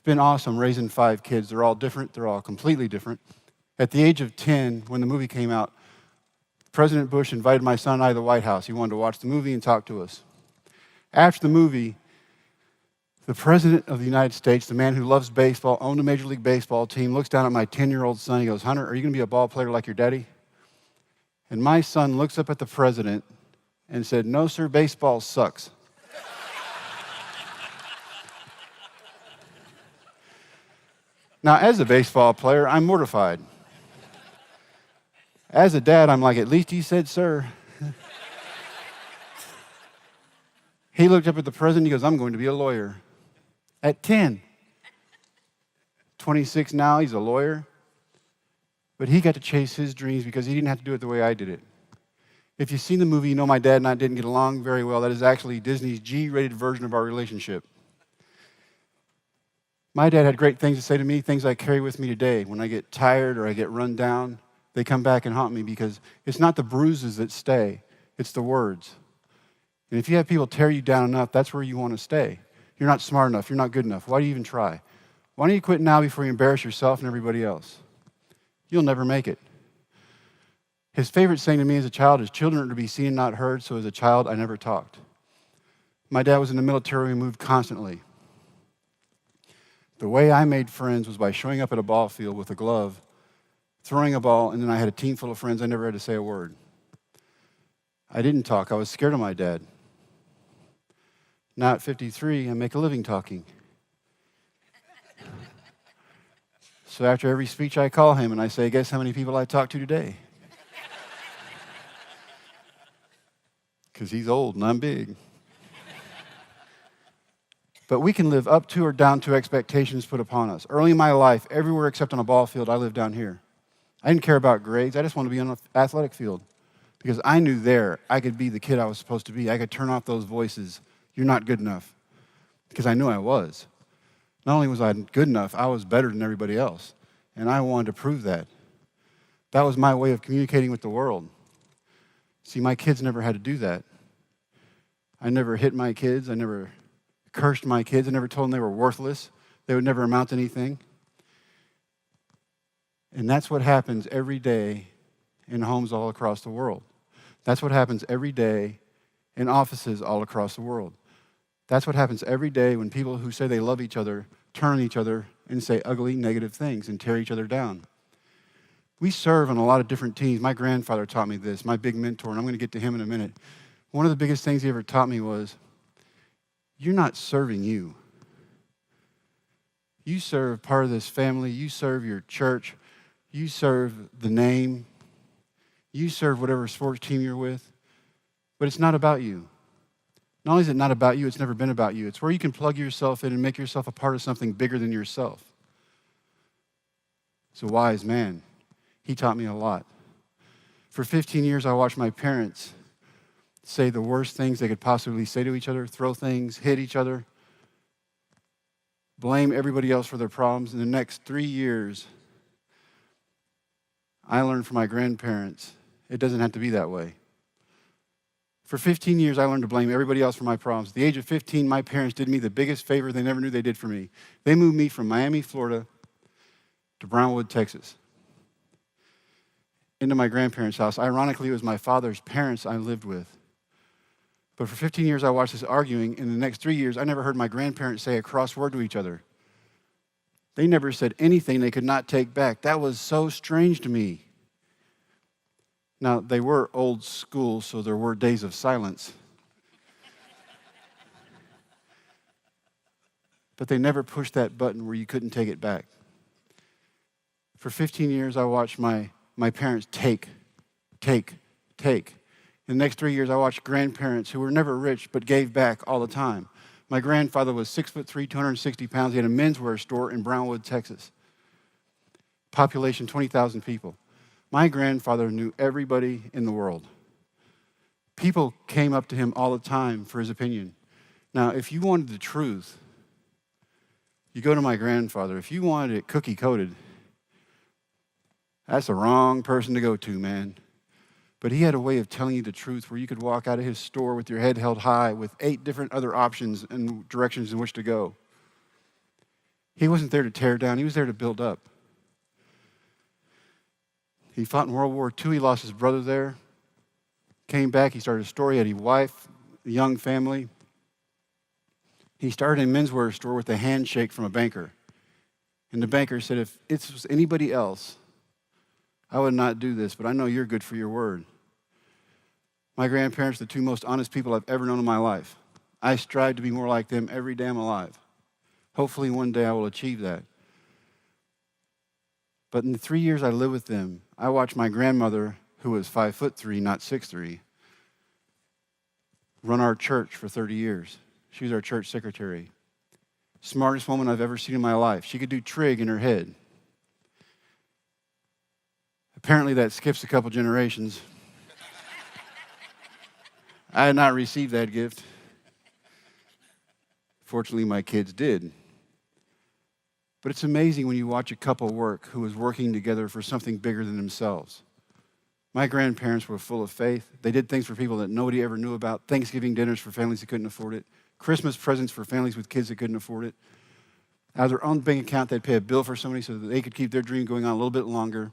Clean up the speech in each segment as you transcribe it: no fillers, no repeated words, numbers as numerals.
been awesome raising 5 kids. They're all different. They're all completely different. At the age of 10, when the movie came out, President Bush invited my son and I to the White House. He wanted to watch the movie and talk to us. After the movie, the President of the United States, the man who loves baseball, owned a Major League Baseball team, looks down at my 10-year-old son. He goes, "Hunter, are you going to be a ball player like your daddy?" And my son looks up at the President and said, "No, sir, baseball sucks." Now, as a baseball player, I'm mortified. As a dad, I'm like, at least he said, "Sir." He looked up at the president, he goes, "I'm going to be a lawyer." At 10. 26 now, he's a lawyer. But he got to chase his dreams because he didn't have to do it the way I did it. If you've seen the movie, you know my dad and I didn't get along very well. That is actually Disney's G-rated version of our relationship. My dad had great things to say to me, things I carry with me today. When I get tired or I get run down, they come back and haunt me because it's not the bruises that stay, it's the words. And if you have people tear you down enough, that's where you want to stay. You're not smart enough, you're not good enough. Why do you even try? Why don't you quit now before you embarrass yourself and everybody else? You'll never make it. His favorite saying to me as a child is, "Children are to be seen and not heard," so as a child, I never talked. My dad was in the military, we moved constantly. The way I made friends was by showing up at a ball field with a glove, throwing a ball, and then I had a team full of friends. I never had to say a word. I didn't talk. I was scared of my dad. Now at 53, I make a living talking. So after every speech, I call him and I say, "Guess how many people I talked to today?" Because he's old and I'm big. But we can live up to or down to expectations put upon us. Early in my life, everywhere except on a ball field, I lived down here. I didn't care about grades. I just wanted to be on an athletic field because I knew there I could be the kid I was supposed to be. I could turn off those voices, "You're not good enough," because I knew I was. Not only was I good enough, I was better than everybody else, and I wanted to prove that. That was my way of communicating with the world. See, my kids never had to do that. I never hit my kids. I never cursed my kids. I never told them they were worthless. They would never amount to anything. And that's what happens every day in homes all across the world. That's what happens every day in offices all across the world. That's what happens every day when people who say they love each other turn on each other and say ugly, negative things and tear each other down. We serve on a lot of different teams. My grandfather taught me this, my big mentor, and I'm going to get to him in a minute. One of the biggest things he ever taught me was, you're not serving you. You serve part of this family. You serve your church. You serve the name. You serve whatever sports team you're with. But it's not about you. Not only is it not about you, it's never been about you. It's where you can plug yourself in and make yourself a part of something bigger than yourself. It's a wise man. He taught me a lot. For 15 years, I watched my parents say the worst things they could possibly say to each other, throw things, hit each other, blame everybody else for their problems. In the next 3 years, I learned from my grandparents, it doesn't have to be that way. For 15 years, I learned to blame everybody else for my problems. At the age of 15, my parents did me the biggest favor they never knew they did for me. They moved me from Miami, Florida, to Brownwood, Texas, into my grandparents' house. Ironically, it was my father's parents I lived with. But for 15 years, I watched this arguing. In the next 3 years, I never heard my grandparents say a cross word to each other. They never said anything they could not take back. That was so strange to me. Now, they were old school, so there were days of silence. But they never pushed that button where you couldn't take it back. For 15 years, I watched my parents take. In the next 3 years, I watched grandparents who were never rich but gave back all the time. My grandfather was 6'3", 260 pounds. He had a menswear store in Brownwood, Texas. Population 20,000 people. My grandfather knew everybody in the world. People came up to him all the time for his opinion. Now, if you wanted the truth, you go to my grandfather. If you wanted it cookie-coated, that's the wrong person to go to, man. But he had a way of telling you the truth where you could walk out of his store with your head held high with 8 different other options and directions in which to go. He wasn't there to tear down. He was there to build up. He fought in World War II. He lost his brother there. Came back. He started a store. He had a wife, a young family. He started a menswear store with a handshake from a banker. And the banker said, if it was anybody else, I would not do this, but I know you're good for your word. My grandparents are the two most honest people I've ever known in my life. I strive to be more like them every day I'm alive. Hopefully one day I will achieve that. But in the 3 years I lived with them, I watched my grandmother, who was 5'3", not 6'3", run our church for 30 years. She was our church secretary. Smartest woman I've ever seen in my life. She could do trig in her head. Apparently that skips a couple generations. I had not received that gift. Fortunately, my kids did. But it's amazing when you watch a couple work who is working together for something bigger than themselves. My grandparents were full of faith. They did things for people that nobody ever knew about. Thanksgiving dinners for families that couldn't afford it. Christmas presents for families with kids that couldn't afford it. Out of their own bank account, they'd pay a bill for somebody so that they could keep their dream going on a little bit longer.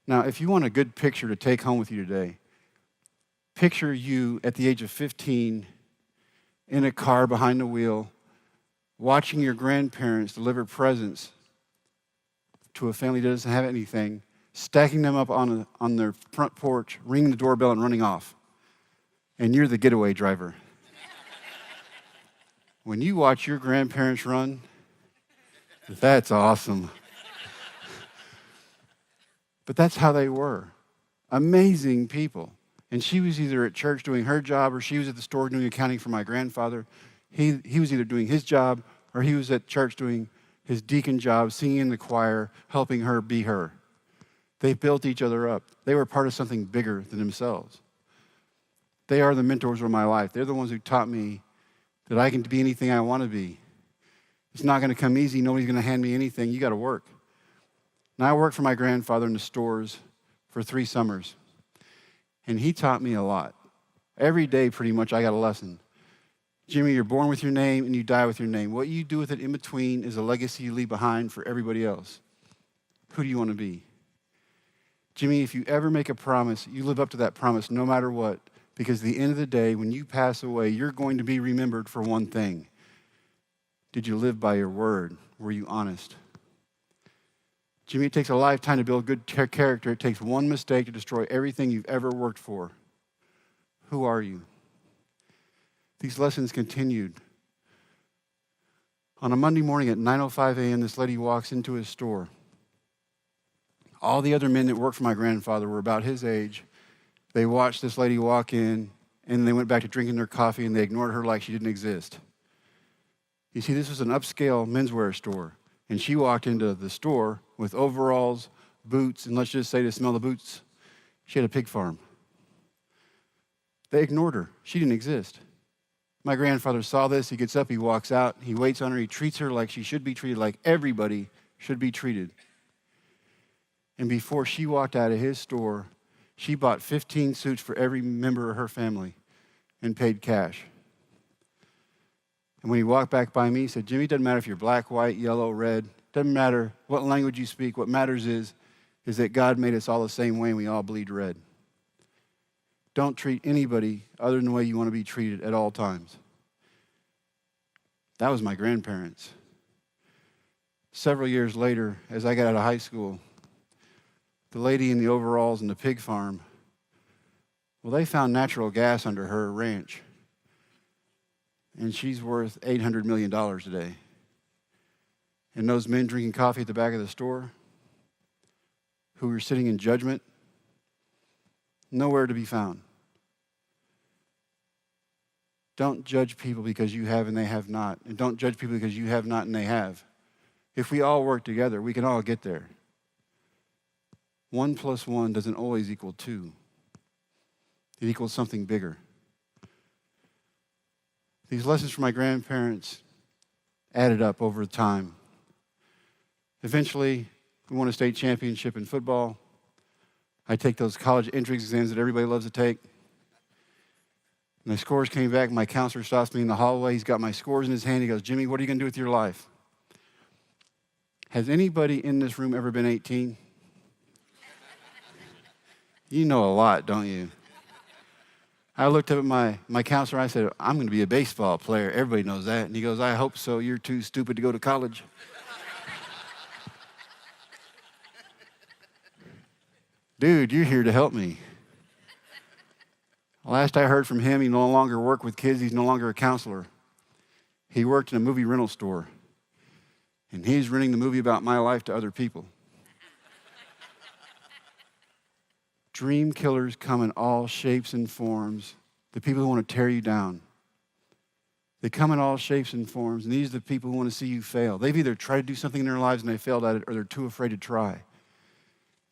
Now, if you want a good picture to take home with you today, picture you at the age of 15 in a car behind the wheel, watching your grandparents deliver presents to a family that doesn't have anything, stacking them up on their front porch, ringing the doorbell and running off. And you're the getaway driver. When you watch your grandparents run, that's awesome. But that's how they were. Amazing people. And she was either at church doing her job or she was at the store doing accounting for my grandfather. He was either doing his job or he was at church doing his deacon job, singing in the choir, helping her be her. They built each other up. They were part of something bigger than themselves. They are the mentors of my life. They're the ones who taught me that I can be anything I want to be. It's not going to come easy. Nobody's going to hand me anything. You got to work. And I worked for my grandfather in the stores for 3 summers. And he taught me a lot. Every day, pretty much, I got a lesson. Jimmy, you're born with your name and you die with your name. What you do with it in between is a legacy you leave behind for everybody else. Who do you want to be? Jimmy, if you ever make a promise, you live up to that promise no matter what. Because at the end of the day, when you pass away, you're going to be remembered for one thing. Did you live by your word? Were you honest? Jimmy, it takes a lifetime to build good character. It takes one mistake to destroy everything you've ever worked for. Who are you? These lessons continued. On a Monday morning at 9:05 a.m., this lady walks into his store. All the other men that worked for my grandfather were about his age. They watched this lady walk in, and they went back to drinking their coffee, and they ignored her like she didn't exist. You see, this was an upscale menswear store, and she walked into the store with overalls, boots, and let's just say to smell the boots, she had a pig farm. They ignored her. She didn't exist. My grandfather saw this. He gets up, he walks out, he waits on her, he treats her like she should be treated, like everybody should be treated. And before she walked out of his store, she bought 15 suits for every member of her family and paid cash. And when he walked back by me, he said, Jimmy, it doesn't matter if you're black, white, yellow, red. It doesn't matter what language you speak. What matters is that God made us all the same way and we all bleed red. Don't treat anybody other than the way you want to be treated at all times. That was my grandparents. Several years later, as I got out of high school, the lady in the overalls and the pig farm, well, they found natural gas under her ranch. And she's worth $800 million today. And those men drinking coffee at the back of the store, who were sitting in judgment, nowhere to be found. Don't judge people because you have and they have not. And don't judge people because you have not and they have. If we all work together, we can all get there. 1 + 1 doesn't always equal 2. It equals something bigger. These lessons from my grandparents added up over time. Eventually, we won a state championship in football. I take those college entrance exams that everybody loves to take. My scores came back. My counselor stops me in the hallway. He's got my scores in his hand. He goes, Jimmy, what are you going to do with your life? Has anybody in this room ever been 18? You know a lot, don't you? I looked up at my counselor. I said, I'm going to be a baseball player. Everybody knows that. And he goes, I hope so. You're too stupid to go to college. Dude, you're here to help me. Last I heard from him, he no longer worked with kids. He's no longer a counselor. He worked in a movie rental store. And he's renting the movie about my life to other people. Dream killers come in all shapes and forms. The people who want to tear you down. They come in all shapes and forms, and these are the people who want to see you fail. They've either tried to do something in their lives and they failed at it, or they're too afraid to try.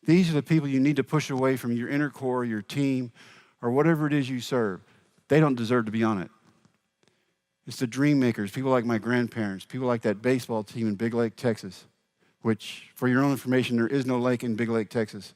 These are the people you need to push away from your inner core, your team, or whatever it is you serve. They don't deserve to be on it. It's the dream makers, people like my grandparents, people like that baseball team in Big Lake, Texas, which, for your own information, there is no lake in Big Lake, Texas.